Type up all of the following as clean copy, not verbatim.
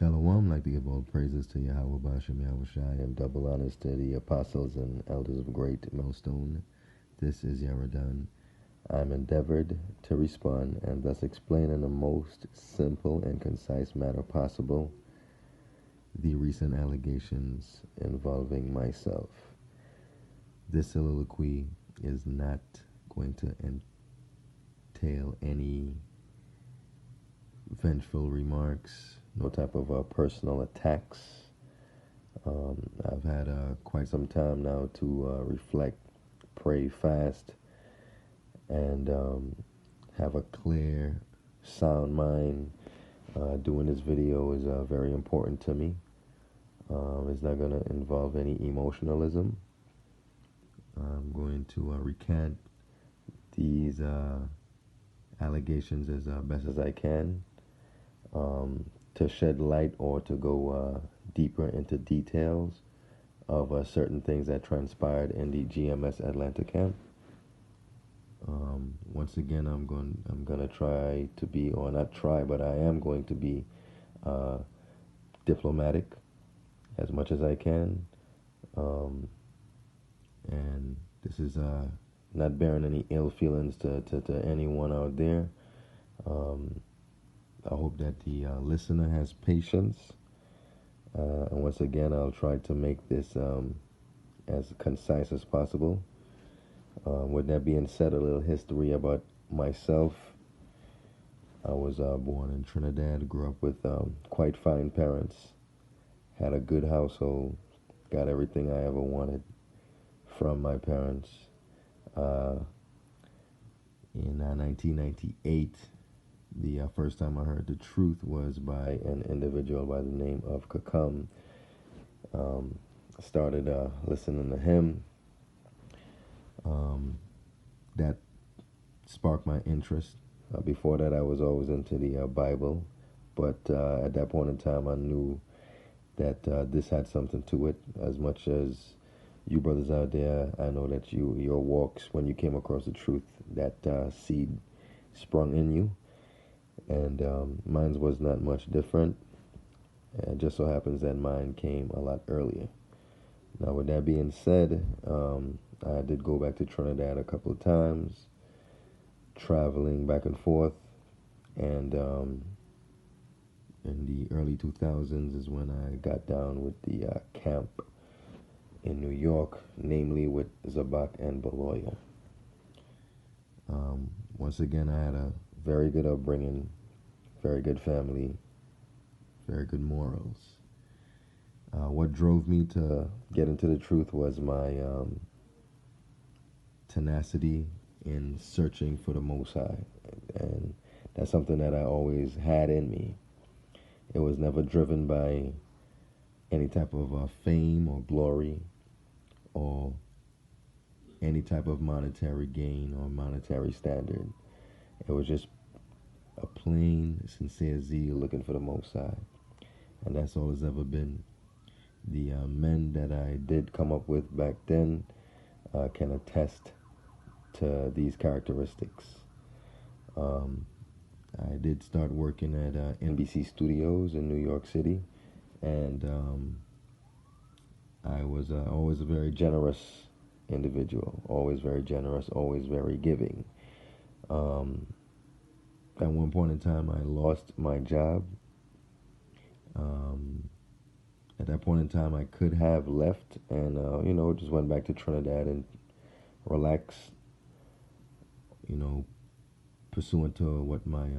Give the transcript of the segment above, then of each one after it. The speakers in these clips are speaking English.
Shalom, like to give all praises to Yahweh Bashem Yahushai and double honors to the apostles and elders of Great Millstone. This is Yaradan. I'm endeavored to respond and thus explain in the most simple and concise manner possible the recent allegations involving myself. This soliloquy is not going to entail any vengeful remarks, no type of personal attacks. I've had quite some time now to reflect, pray, fast, and have a clear, sound mind. Doing this video is very important to me. It's not going to involve any emotionalism. I'm going to recant these allegations as best as I can. To shed light or to go deeper into details of certain things that transpired in the GMS Atlanta camp. Once again, I'm gonna try to be, or not try, but I am going to be diplomatic as much as I can, and this is not bearing any ill feelings to anyone out there. I hope that the listener has patience. And once again, I'll try to make this as concise as possible. With that being said, a little history about myself. I was born in Trinidad, grew up with quite fine parents, had a good household, got everything I ever wanted from my parents. In 1998, the first time I heard the truth was by an individual by the name of Kakam. Started listening to him. That sparked my interest. Before that, I was always into the Bible, but at that point in time, I knew that this had something to it. As much as you brothers out there, I know that your walks, when you came across the truth, that seed sprung in you. And mine was not much different. It just so happens that mine came a lot earlier. Now, with that being said, I did go back to Trinidad a couple of times, traveling back and forth. And in the early 2000s is when I got down with the camp in New York, namely with Zabak and Beloya. Once again, I had a very good upbringing, very good family, very good morals. What drove me to get into the truth was my tenacity in searching for the Most High. And that's something that I always had in me. It was never driven by any type of fame or glory or any type of monetary gain or monetary standard. It was just a plain, sincere zeal looking for the Most High. And that's all it's ever been. The men that I did come up with back then can attest to these characteristics. I did start working at NBC Studios in New York City, and I was always a very generous individual, always very generous, always very giving. At one point in time, I lost my job. At that point in time, I could have left and, just went back to Trinidad and relaxed, pursuant to what my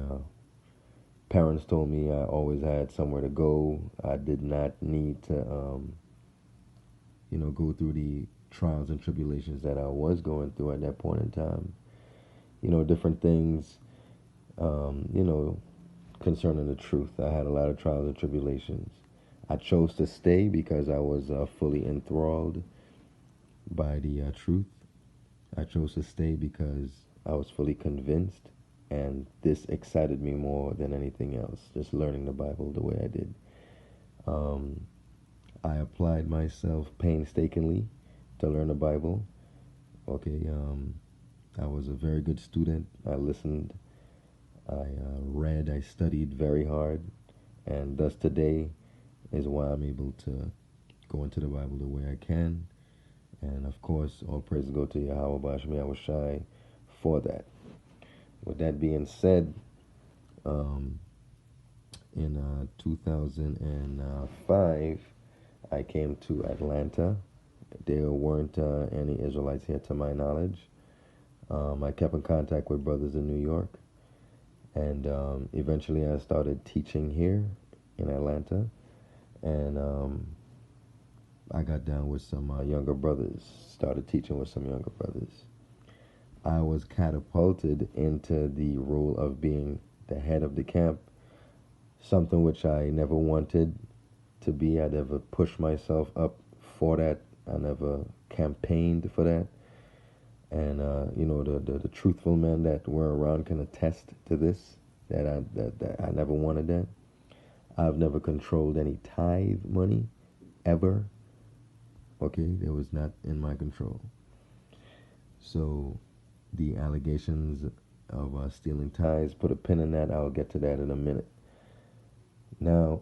parents told me. I always had somewhere to go. I did not need to, go through the trials and tribulations that I was going through at that point in time. Different things, concerning the truth. I had a lot of trials and tribulations. I chose to stay because I was fully enthralled by the truth. I chose to stay because I was fully convinced, and this excited me more than anything else, just learning the Bible the way I did. I applied myself painstakingly to learn the Bible. Okay, I was a very good student. I listened, I read, I studied very hard, And thus today is why I'm able to go into the Bible the way I can. And of course, all praise go to Yahweh Bashmi Awashai for that. With that being said, in 2005, I came to Atlanta. There weren't any Israelites here to my knowledge. I kept in contact with brothers in New York. And eventually I started teaching here in Atlanta. And I got down with some younger brothers, started teaching with some younger brothers. I was catapulted into the role of being the head of the camp, something which I never wanted to be. I never pushed myself up for that. I never campaigned for that. And the truthful men that were around can attest to this. That I never wanted that. I've never controlled any tithe money, ever. Okay, that was not in my control. So, the allegations of stealing tithes, put a pin in that. I'll get to that in a minute. Now,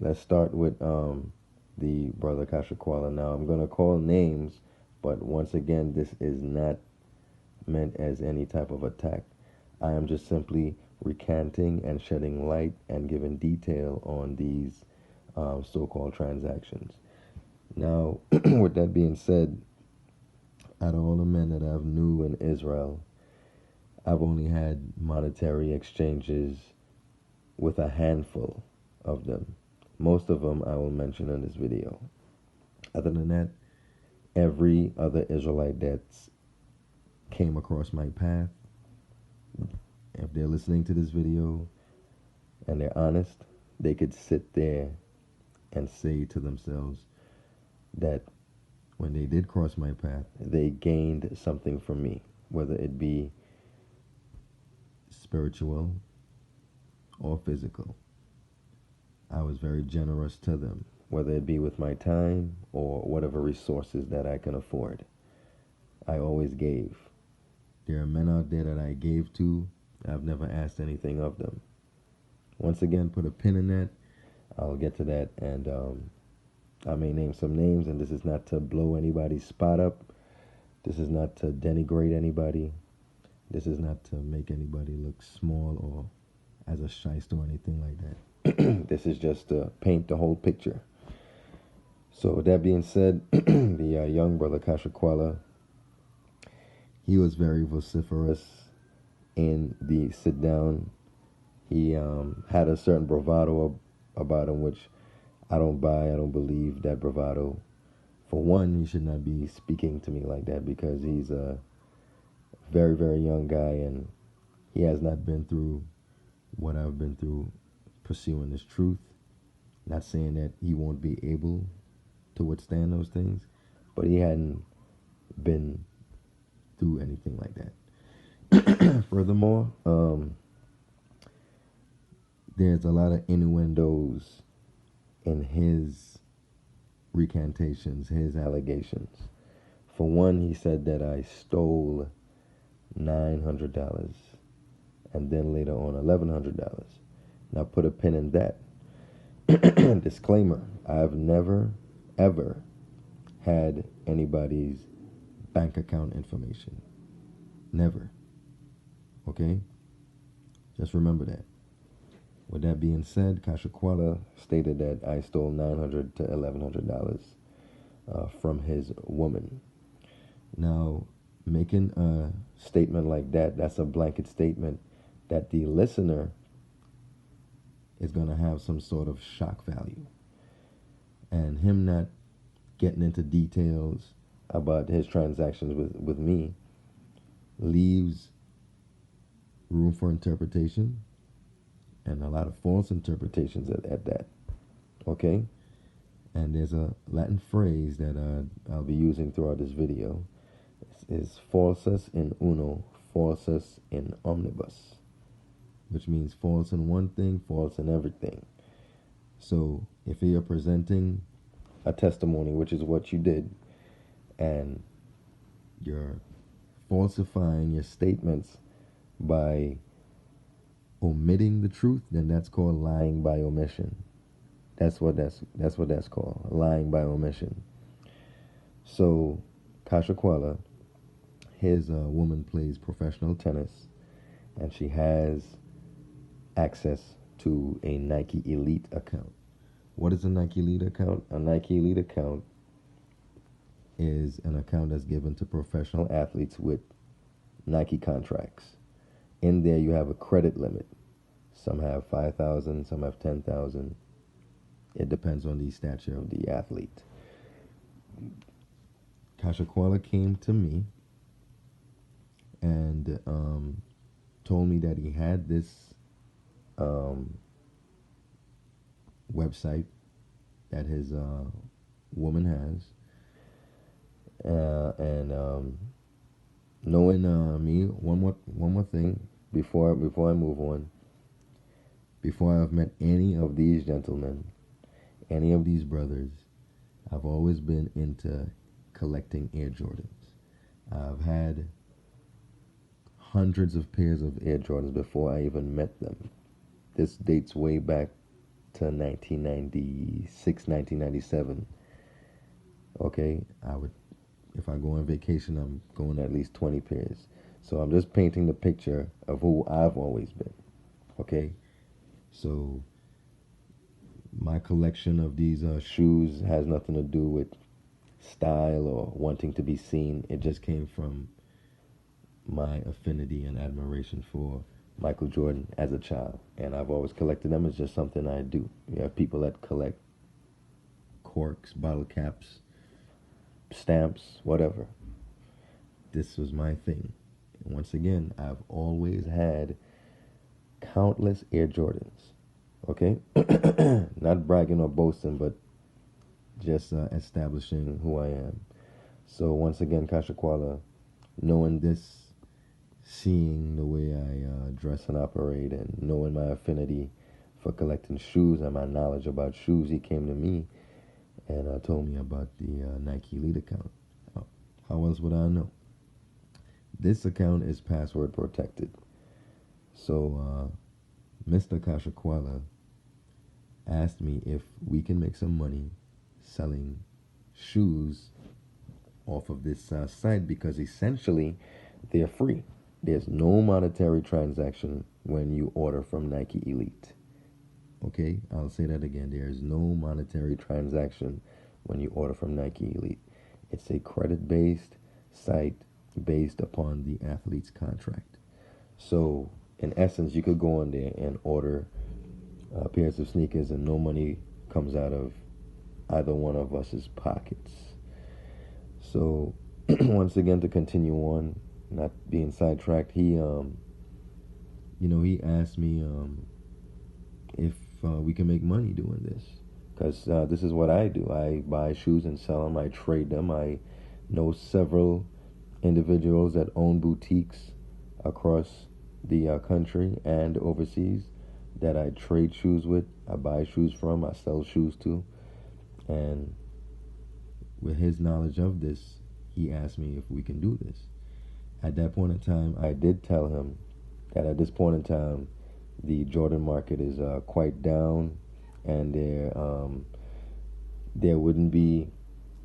let's start with the brother Kashakwala. Now, I'm going to call names, but once again, this is not meant as any type of attack. I am just simply recanting and shedding light and giving detail on these so-called transactions. Now, with that being said, out of all the men that I've knew in Israel, I've only had monetary exchanges with a handful of them. Most of them I will mention in this video. Other than that, every other Israelite that's came across my path, if they're listening to this video and they're honest, they could sit there and say to themselves that when they did cross my path, they gained something from me, whether it be spiritual or physical. I was very generous to them, whether it be with my time or whatever resources that I can afford. I always gave. There are men out there that I gave to. I've never asked anything of them. Once again, put a pin in that. I'll get to that, and I may name some names, and this is not to blow anybody's spot up. This is not to denigrate anybody. This is not to make anybody look small or as a shyster or anything like that. This is just to paint the whole picture. So with that being said, the young brother Kashakwala, he was very vociferous in the sit down. He had a certain bravado about him, which I don't buy. I don't believe that bravado. For one, he should not be speaking to me like that because he's a very, very young guy and he has not been through what I've been through pursuing this truth. Not saying that he won't be able to withstand those things, but he hadn't been through anything like that. Furthermore, there's a lot of innuendos in his recantations, his allegations. For one, he said that I stole $900 and then later on $1,100. Now put a pin in that. Disclaimer, I've never, ever had anybody's bank account information. Never. Okay? Just remember that. With that being said, Kashakwala stated that I stole $900 to $1,100 from his woman. Now, making a statement like that, that's a blanket statement that the listener is going to have some sort of shock value. And him not getting into details about his transactions with me leaves room for interpretation and a lot of false interpretations at that. Okay? And there's a Latin phrase that I'll be using throughout this video. It's falsus in uno, falsus in omnibus, which means false in one thing, false in everything. So if you're presenting a testimony, which is what you did, and you're falsifying your statements by omitting the truth, then that's called lying by omission. That's what that's called, lying by omission. So, Kasha Kwala, his woman plays professional tennis, and she has access to a Nike Elite account. What is a Nike Elite account? A Nike Elite account is an account that's given to professional athletes with Nike contracts. In there, you have a credit limit. Some have 5,000, some have 10,000. It depends on the stature of the athlete. Kasha Kwala came to me and told me that he had this website that his woman has, and knowing me, one more thing before I move on. Before I've met any of these gentlemen, any of these brothers, I've always been into collecting Air Jordans. I've had hundreds of pairs of Air Jordans before I even met them. This dates way back to 1996, 1997. Okay, if I go on vacation, I'm going at least 20 pairs. So I'm just painting the picture of who I've always been. Okay, so my collection of these shoes has nothing to do with style or wanting to be seen. It just came from my affinity and admiration for Michael Jordan as a child. And I've always collected them. It's just something I do. You have people that collect corks, bottle caps, stamps, whatever. This was my thing. And once again, I've always had countless Air Jordans. Okay? Not bragging or boasting, but just establishing who I am. So once again, Kasha Kwala, knowing this, seeing the way I dress and operate, and knowing my affinity for collecting shoes and my knowledge about shoes, he came to me and told me about the Nike Elite account. How else would I know? This account is password protected. So Mr. Kasha Kwala asked me if we can make some money selling shoes off of this site, because essentially they're free. There's no monetary transaction when you order from Nike Elite. Okay, I'll say that again. There's no monetary transaction when you order from Nike Elite. It's a credit-based site based upon the athlete's contract. So, in essence, you could go on there and order pairs of sneakers and no money comes out of either one of us's pockets. So, once again, to continue on, not being sidetracked, he asked me if we can make money doing this, because this is what I do. I buy shoes and sell them. I trade them. I know several individuals that own boutiques across the country and overseas that I trade shoes with. I buy shoes from. I sell shoes to. And with his knowledge of this, he asked me if we can do this. At that point in time, I did tell him that at this point in time, the Jordan market is quite down, and there wouldn't be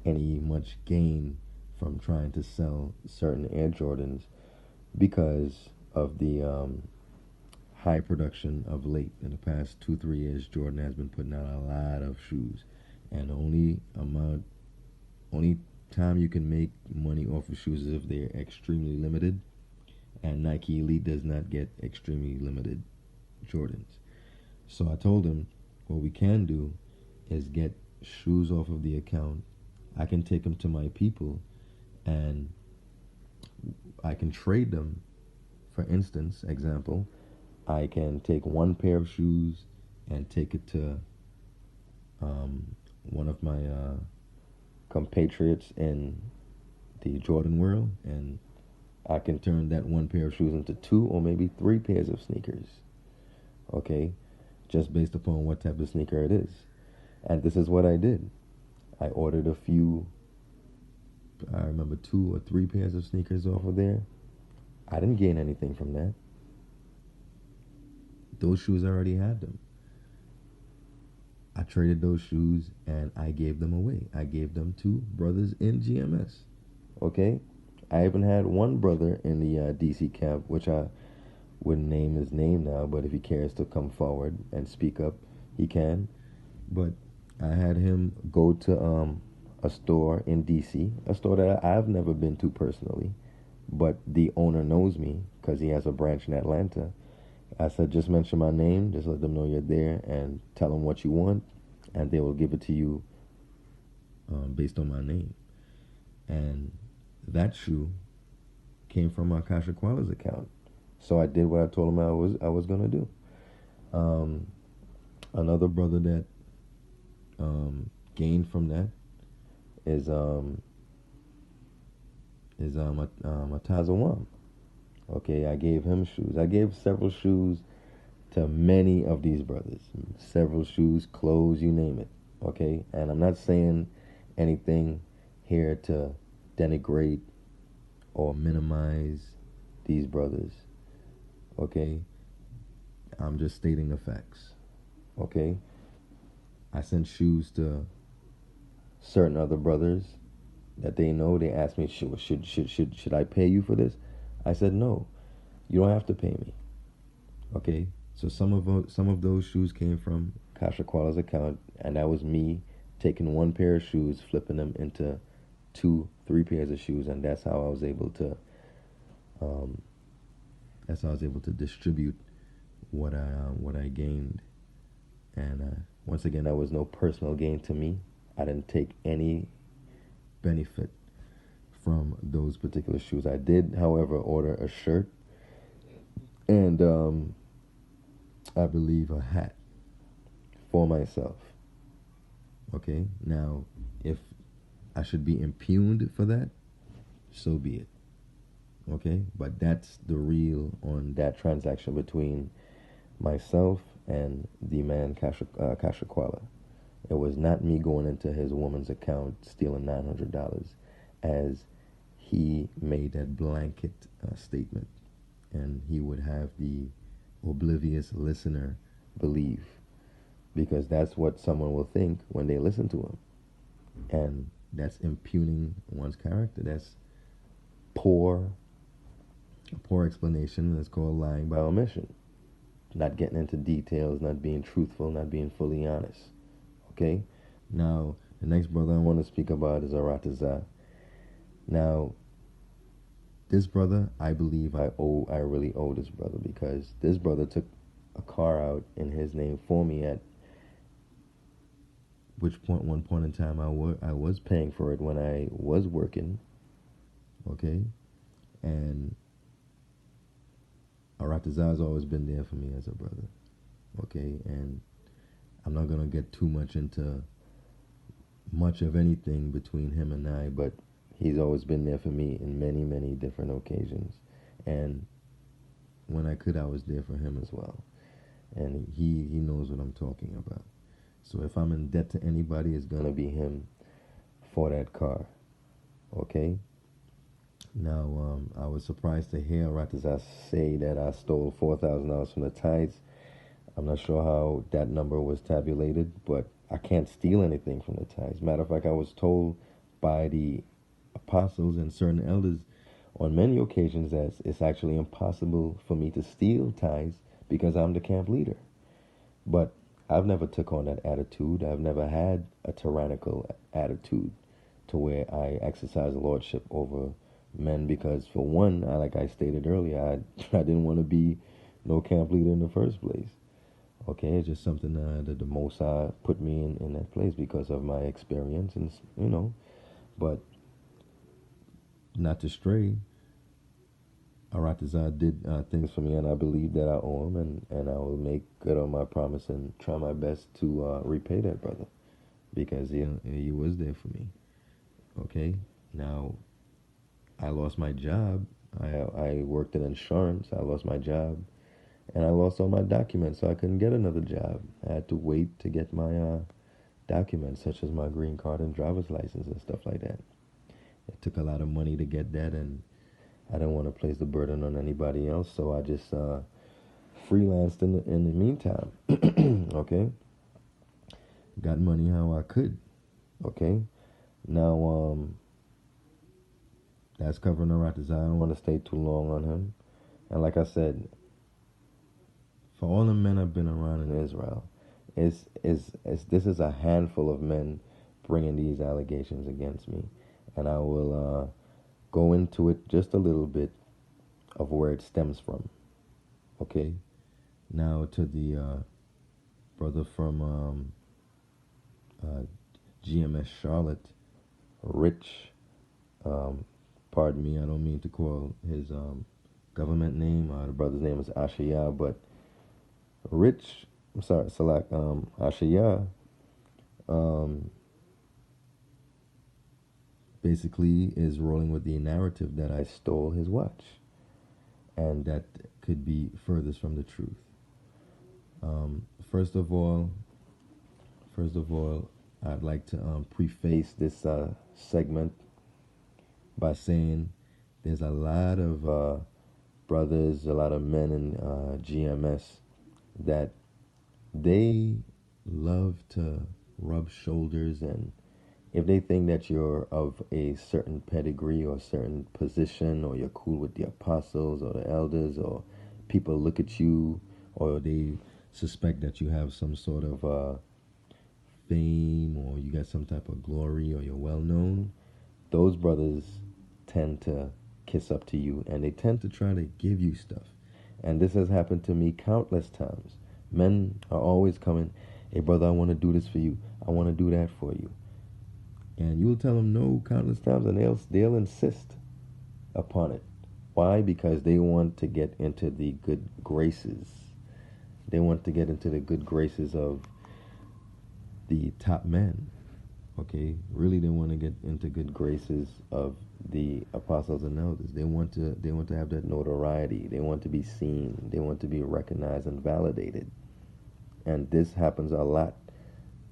any much gain from trying to sell certain Air Jordans because of the high production of late. In the past 2-3 years, Jordan has been putting out a lot of shoes, and the only time you can make money off of shoes is if they're extremely limited, and Nike Elite does not get extremely limited Jordans. So I told him what we can do is get shoes off of the account. I can take them to my people and I can trade them. For instance, example, I can take one pair of shoes and take it to one of my compatriots in the Jordan world, and I can turn that one pair of shoes into 2 or maybe 3 pairs of sneakers. Okay, just based upon what type of sneaker it is. And this is what I did. I ordered a few, I remember 2 or 3 pairs of sneakers off of there. I didn't gain anything from that. those shoes I already had them. I traded those shoes and I gave them away. I gave them to brothers in GMS. Okay? I even had one brother in the DC camp, which I wouldn't name his name now, but if he cares to come forward and speak up, he can. But I had him go to a store in DC, a store that I've never been to personally, but the owner knows me because he has a branch in Atlanta. I said, just mention my name, just let them know you're there, and tell them what you want, and they will give it to you based on my name. And that shoe came from my Kasha Koala's account. So I did what I told him I was gonna do. Um, Another brother that gained from that is Atazawam. Okay, I gave him shoes. I gave several shoes to many of these brothers. Several shoes, clothes, you name it. Okay, and I'm not saying anything here to denigrate or minimize these brothers. Okay, I'm just stating the facts. Okay, I sent shoes to certain other brothers that they know. They asked me, should I pay you for this? I said no. You don't have to pay me. Okay, so some of those shoes came from Kasha Koala's account, and that was me taking one pair of shoes, flipping them into 2, 3 pairs of shoes, and that's how I was able to um, distribute what I gained. And once again, that was no personal gain to me. I didn't take any benefit from those particular shoes. I did, however, order a shirt and I believe a hat for myself. Okay, now if I should be impugned for that, so be it. Okay, but that's the real on that transaction between myself and the man Kasha Koala. It was not me going into his woman's account stealing $900, as he made that blanket statement, and he would have the oblivious listener believe, because that's what someone will think when they listen to him, and that's impugning one's character. That's poor explanation. That's called lying by omission. Not getting into details, not being truthful, not being fully honest. Okay? Now, the next brother I want to speak about is Arataza. Now, this brother, I believe I really owe this brother, because this brother took a car out in his name for me at one point in time I was paying for it when I was working. Okay? And Arataza has always been there for me as a brother. Okay? And I'm not going to get too much into much of anything between him and I, but he's always been there for me in many, many different occasions. And when I could, I was there for him as well. And he knows what I'm talking about. So if I'm in debt to anybody, it's going to be him for that car. Okay? Now, I was surprised to hear Arataza say that I stole $4,000 from the tithes. I'm not sure how that number was tabulated, but I can't steal anything from the tithes. Matter of fact, I was told by the apostles and certain elders on many occasions that it's actually impossible for me to steal tithes because I'm the camp leader. But I've never took on that attitude. I've never had a tyrannical attitude to where I exercise lordship over men, because for one, like I stated earlier, I didn't want to be no camp leader in the first place. Okay, it's just something that the Most High put me in that place because of my experience, and but not to stray, Arataza did things for me, and I believe that I owe him, and I will make good on my promise and try my best to repay that brother, because he was there for me. Okay, now I lost my job. I worked in insurance. I lost my job, and I lost all my documents, so I couldn't get another job. I had to wait to get my documents, such as my green card and driver's license and stuff like that. It took a lot of money to get that, and I didn't want to place the burden on anybody else, so I just freelanced in the meantime. Okay, got money how I could. Okay, now that's covering the Raptors. I don't want to stay too long on him. And like I said, for all the men I've been around in Israel, this is a handful of men bringing these allegations against me, and I will go into it just a little bit of where it stems from. Okay, now to the brother from GMS Charlotte, Rich. Um, pardon me, I don't mean to call his government name. The brother's name is Ashaya, but Rich, I'm sorry, Salak, Ashaya, um, basically is rolling with the narrative that I stole his watch, and that could be furthest from the truth. Um, first of all, I'd like to preface this segment by saying there's a lot of brothers, a lot of men in GMS that they love to rub shoulders, and if they think that you're of a certain pedigree or certain position, or you're cool with the apostles or the elders, or people look at you, or they suspect that you have some sort of fame, or you got some type of glory, or you're well known, those brothers tend to kiss up to you, and they tend to try to give you stuff. And this has happened to me countless times. Men are always coming, hey brother, I want to do this for you. I want to do that for you. And you'll tell them no countless times, and they'll insist upon it. Why? Because they want to get into the good graces. They want to get into the good graces of the top men. Okay, really, they want to get into good graces of the apostles and elders. They want to have that notoriety. They want to be seen. They want to be recognized and validated. And this happens a lot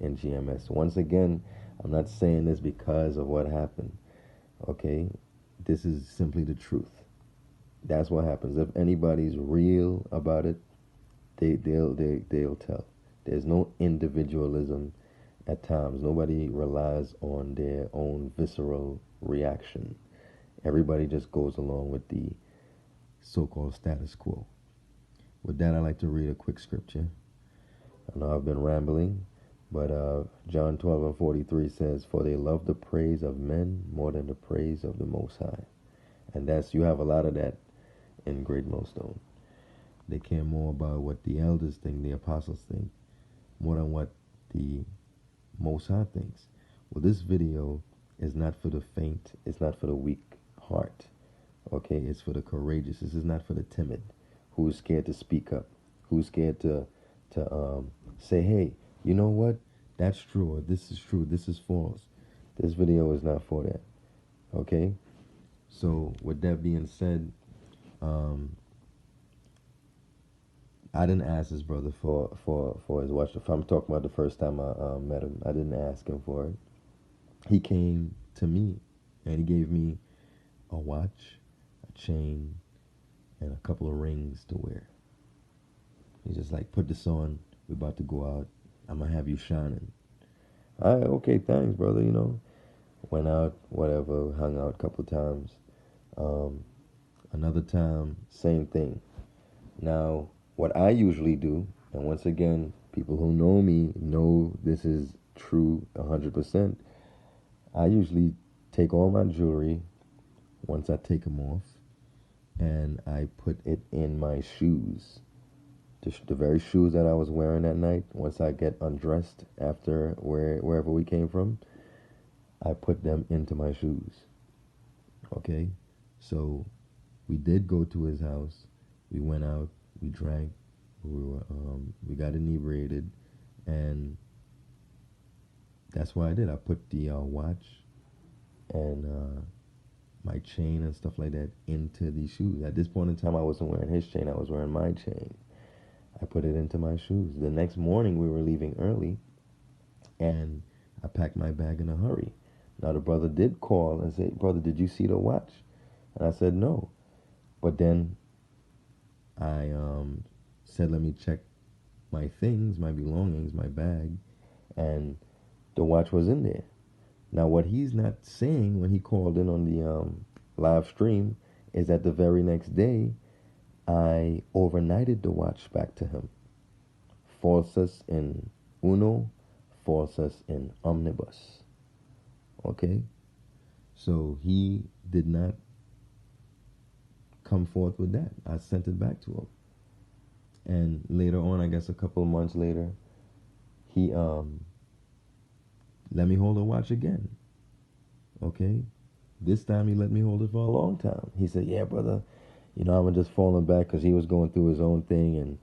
in GMS. Once again, I'm not saying this because of what happened. Okay, this is simply the truth. That's what happens. If anybody's real about it, they'll tell. There's no individualism at times. Nobody relies on their own visceral reaction. Everybody just goes along with the so-called status quo. With that, I'd like to read a quick scripture. I know I've been rambling, but John 12:43 says, "For they love the praise of men more than the praise of the Most High." And you have a lot of that in Great Millstone. They care more about what the elders think, the apostles think, more than what the Most High thinks. Well, this video is not for the faint. It's not for the weak heart. Okay, it's for the courageous. This is not for the timid, who's scared to speak up, who's scared to say, hey, you know what? That's true, or this is true, this is false. This video is not for that. Okay? So, with that being said, I didn't ask this brother for his watch. If I'm talking about the first time I met him, I didn't ask him for it. He came to me, and he gave me a watch, a chain, and a couple of rings to wear. He's just like, put this on. We're about to go out. I'm going to have you shining. Okay, thanks, brother, Went out, whatever, hung out a couple of times. Another time, same thing. Now, what I usually do, and once again, people who know me know this is true 100%, I usually take all my jewelry once I take them off, and I put it in my shoes. The very shoes that I was wearing that night, once I get undressed after wherever we came from, I put them into my shoes. Okay? So we did go to his house. We went out. We drank. We got inebriated, and that's what I did. I put the watch and my chain and stuff like that into the shoes. At this point in time, I wasn't wearing his chain. I was wearing my chain. I put it into my shoes. The next morning, we were leaving early, and I packed my bag in a hurry. Now, the brother did call and say, brother, did you see the watch? And I said, no. But then I said, let me check my things, my belongings, my bag, and the watch was in there. Now, what he's not saying when he called in on the live stream is that the very next day, I overnighted the watch back to him. Forsus in uno, forsus in omnibus. Okay? So he did not come forth with that. I sent it back to him. And later on, I guess a couple of months later, he let me hold the watch again. Okay? This time he let me hold it for a long time. He said, yeah, brother, I'm just falling back because he was going through his own thing. And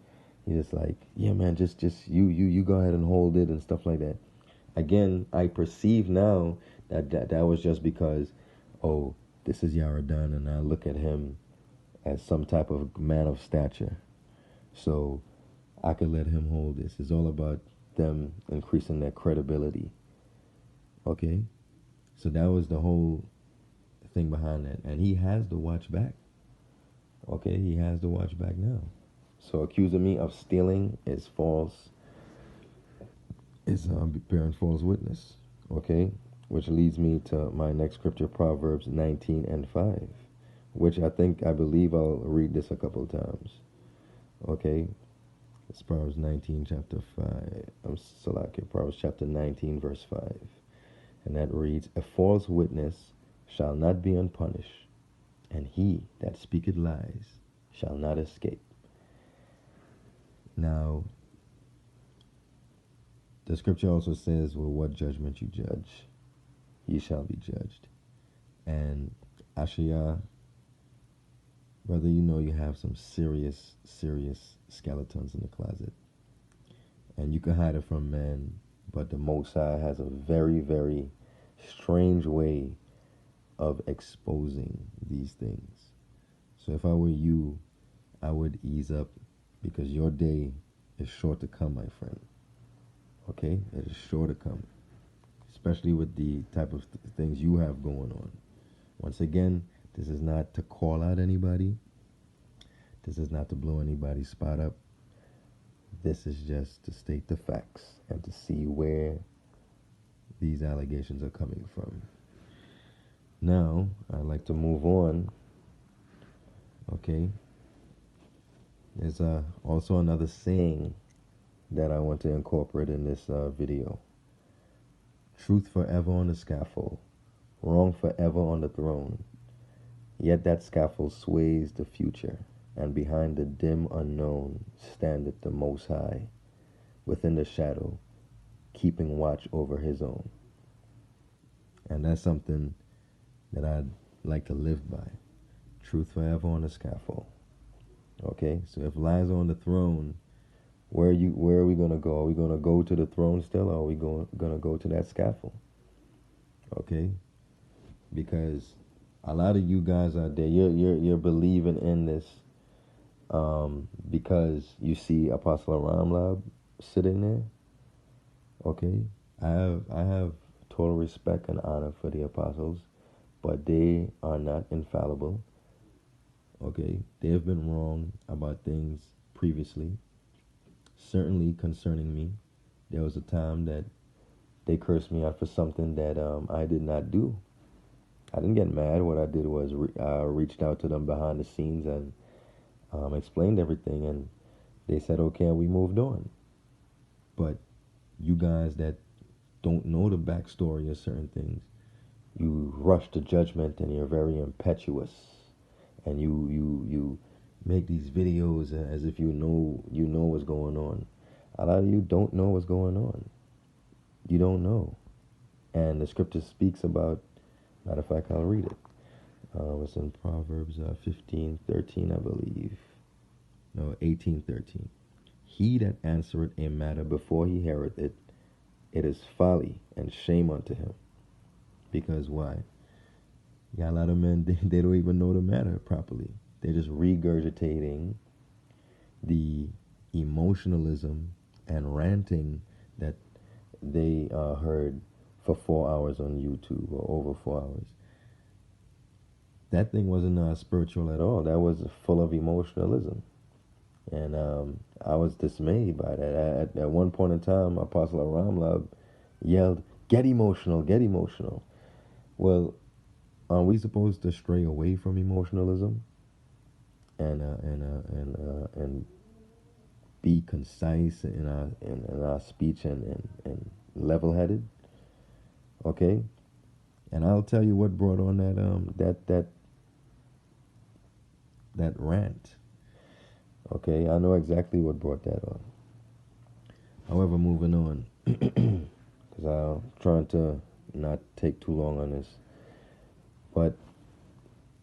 he's just like, yeah, man, just you go ahead and hold it and stuff like that. Again, I perceive now that was just because, oh, this is Yaradan, and I look at him as some type of man of stature. So I could let him hold this. It's all about them increasing their credibility. Okay? So that was the whole thing behind that. And he has the watch back. Okay? He has the watch back now. So accusing me of stealing is false. It's bearing false witness. Okay? Which leads me to my next scripture, Proverbs 19:5. Which I believe I'll read this a couple of times. Okay? It's Proverbs 19, chapter 5. Proverbs chapter 19, verse 5. And that reads, a false witness shall not be unpunished, and he that speaketh lies shall not escape. Now, the scripture also says, well, what judgment you judge, ye shall be judged. And Ashia, brother, you have some serious skeletons in the closet. And you can hide it from men, but the Most High has a very, very strange way of exposing these things. So if I were you, I would ease up, because your day is sure to come, my friend. Okay? It is sure to come. Especially with the type of things you have going on. Once again, this is not to call out anybody. This is not to blow anybody's spot up. This is just to state the facts and to see where these allegations are coming from. Now, I'd like to move on. Okay. There's also another saying that I want to incorporate in this video. Truth forever on the scaffold, wrong forever on the throne. Yet that scaffold sways the future, and behind the dim unknown standeth the Most High, within the shadow, keeping watch over his own. And that's something that I'd like to live by. Truth forever on the scaffold. Okay, so if lies are on the throne, where are we going to go? Are we going to go to the throne still, or are we going to go to that scaffold? Okay, because a lot of you guys out there, you're believing in this because you see Apostle Aram Lab sitting there. Okay, I have total respect and honor for the apostles, but they are not infallible. Okay, they have been wrong about things previously. Certainly concerning me, there was a time that they cursed me out for something that I did not do. I didn't get mad. What I did was I reached out to them behind the scenes and explained everything, and they said okay, and we moved on. But you guys that don't know the backstory of certain things, you rush to judgment and you're very impetuous, and you make these videos as if you know what's going on. A lot of you don't know what's going on. You don't know. And the scripture speaks about, matter of fact, I'll read it. It's in Proverbs 15:13, I believe. No, 18:13. He that answereth a matter before he heareth it, it is folly and shame unto him. Because why? Yeah, a lot of men, they don't even know the matter properly. They're just regurgitating the emotionalism and ranting that they heard for 4 hours on YouTube, or over 4 hours. That thing wasn't spiritual at all. That was full of emotionalism. And I was dismayed by that. At one point in time, Apostle Aramlab yelled, "Get emotional, get emotional." Well, are we supposed to stray away from emotionalism and be concise in our speech and level headed? Okay, and I'll tell you what brought on that rant. Okay, I know exactly what brought that on. However, moving on, because I'm trying to not take too long on this. But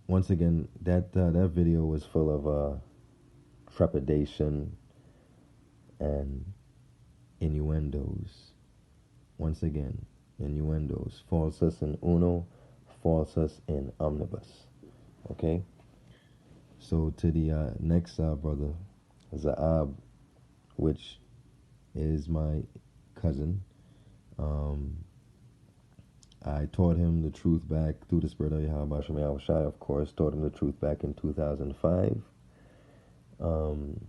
once again, that video was full of trepidation and innuendos. Once again, innuendos. Falsus in uno, falsus in omnibus. Okay? So to the next brother, Zaab, which is my cousin, um, I taught him the truth back through the Spirit of Yahweh Shem Yahushai, of course, taught him the truth back in 2005. Um,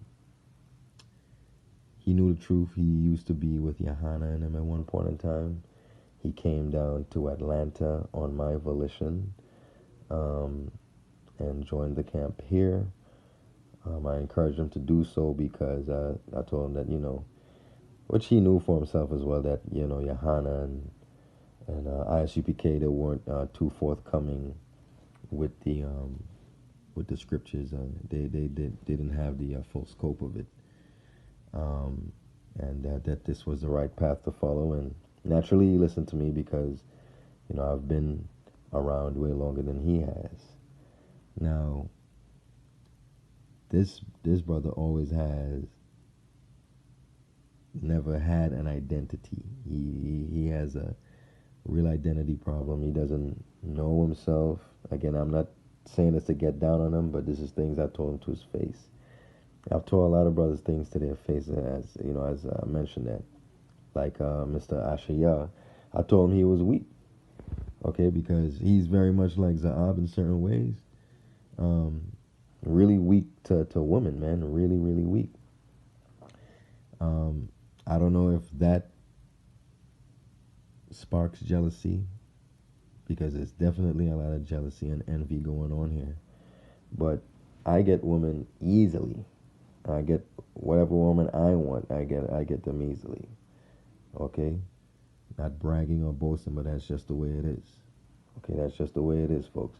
he knew the truth. He used to be with Yahana and him at one point in time. He came down to Atlanta on my volition um, and joined the camp here. I encouraged him to do so because I told him that, which he knew for himself as well, that, Yahana and ISUPK, they weren't too forthcoming with the scriptures. They didn't have the full scope of it. And that this was the right path to follow. And naturally, he listened to me because, I've been around way longer than he has. Now, this brother always has never had an identity. He has a real identity problem. He doesn't know himself. Again, I'm not saying this to get down on him, but this is things I told him to his face. I've told a lot of brothers things to their face, as I mentioned that. Like Mr. Ashaya, I told him he was weak. Okay, because he's very much like Zaab in certain ways. Really weak to women, man. Really, really weak. I don't know if that sparks jealousy, because there's definitely a lot of jealousy and envy going on here. But I get women easily. I get whatever woman I want. I get them easily. Okay, not bragging or boasting, but that's just the way it is. Okay, that's just the way it is, folks.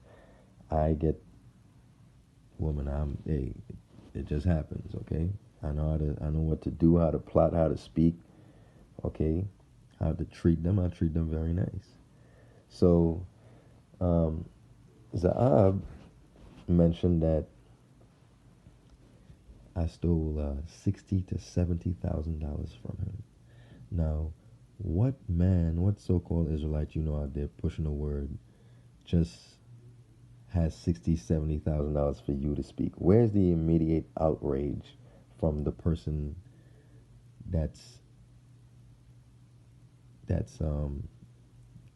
I get woman. Hey, it just happens. Okay, I know what to do, how to plot, how to speak. Okay, how to treat them. I treat them very nice. So, Zaab mentioned that I stole $60,000 to $70,000 from him. Now, what man, what so-called Israelite out there pushing the word, just has $70,000 for you to speak? Where's the immediate outrage from the person that's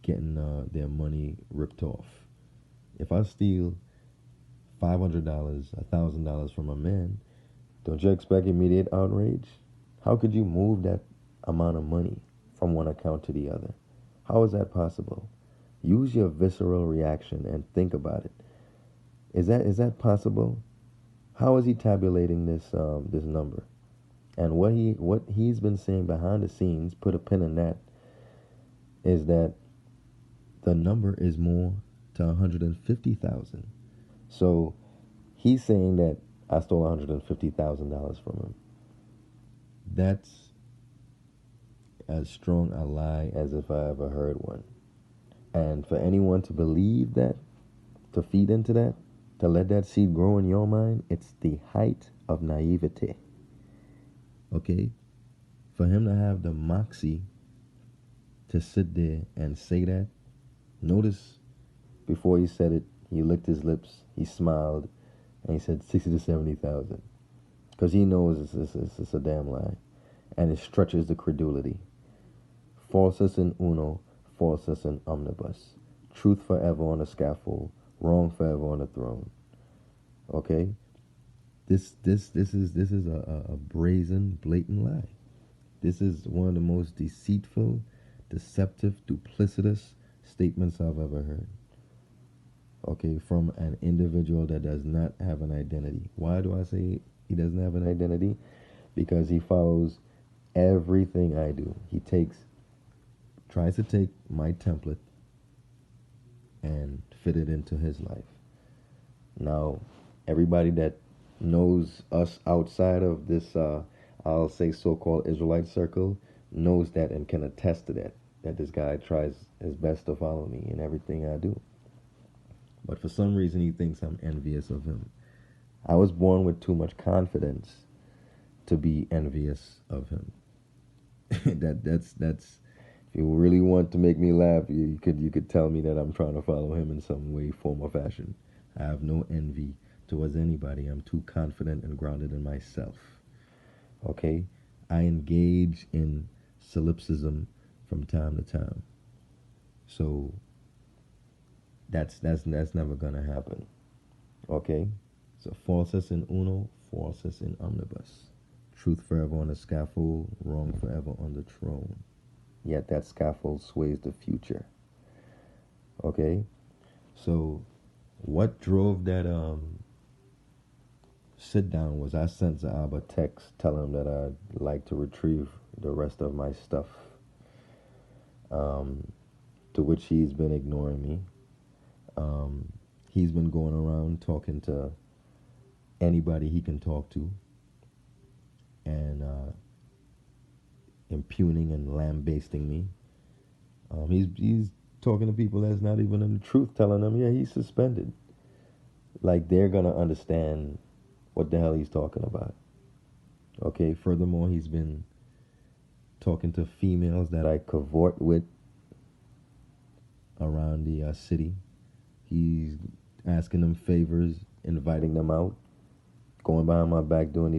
getting their money ripped off? If I steal $500, $1,000 from a man, don't you expect immediate outrage? How could you move that amount of money from one account to the other? How is that possible? Use your visceral reaction and think about it. Is that possible? How is he tabulating this number? And what he's been saying behind the scenes, put a pin in that, is that the number is more to 150,000. So he's saying that I stole $150,000 from him. That's as strong a lie as if I ever heard one. And for anyone to believe that, to feed into that, to let that seed grow in your mind, it's the height of naivete. Okay? For him to have the moxie to sit there and say that, notice before he said it, he licked his lips, he smiled, and he said 60 to 70,000. Because he knows it's a damn lie. And it stretches the credulity. Falsus in uno, falsus in omnibus. Truth forever on the scaffold, wrong forever on the throne. Okay? This is a brazen, blatant lie. This is one of the most deceitful, deceptive, duplicitous statements I've ever heard. Okay, from an individual that does not have an identity. Why do I say he doesn't have an identity? Because he follows everything I do. Tries to take my template and fit it into his life. Now, everybody that knows us outside of this, I'll say so-called Israelite circle, knows that and can attest to that. That this guy tries his best to follow me in everything I do. But for some reason, he thinks I'm envious of him. I was born with too much confidence to be envious of him. that's. If you really want to make me laugh, you could tell me that I'm trying to follow him in some way, form, or fashion. I have no envy towards anybody. I'm too confident and grounded in myself. Okay, I engage in solipsism from time to time. So that's never gonna happen. Okay, so falsus in uno, falsus in omnibus. Truth forever on the scaffold, wrong forever on the throne. Yet that scaffold sways the future. Okay, so what drove that sit down was I sent Zaab a text telling him that I'd like to retrieve the rest of my stuff. To which he's been ignoring me. He's been going around talking to anybody he can talk to and impugning and lambasting me. He's talking to people that's not even in the truth, telling them, yeah, he's suspended. Like they're gonna understand what the hell he's talking about. Okay. Furthermore, he's been talking to females that I cavort with around the city. He's asking them favors, inviting them out, going behind my back doing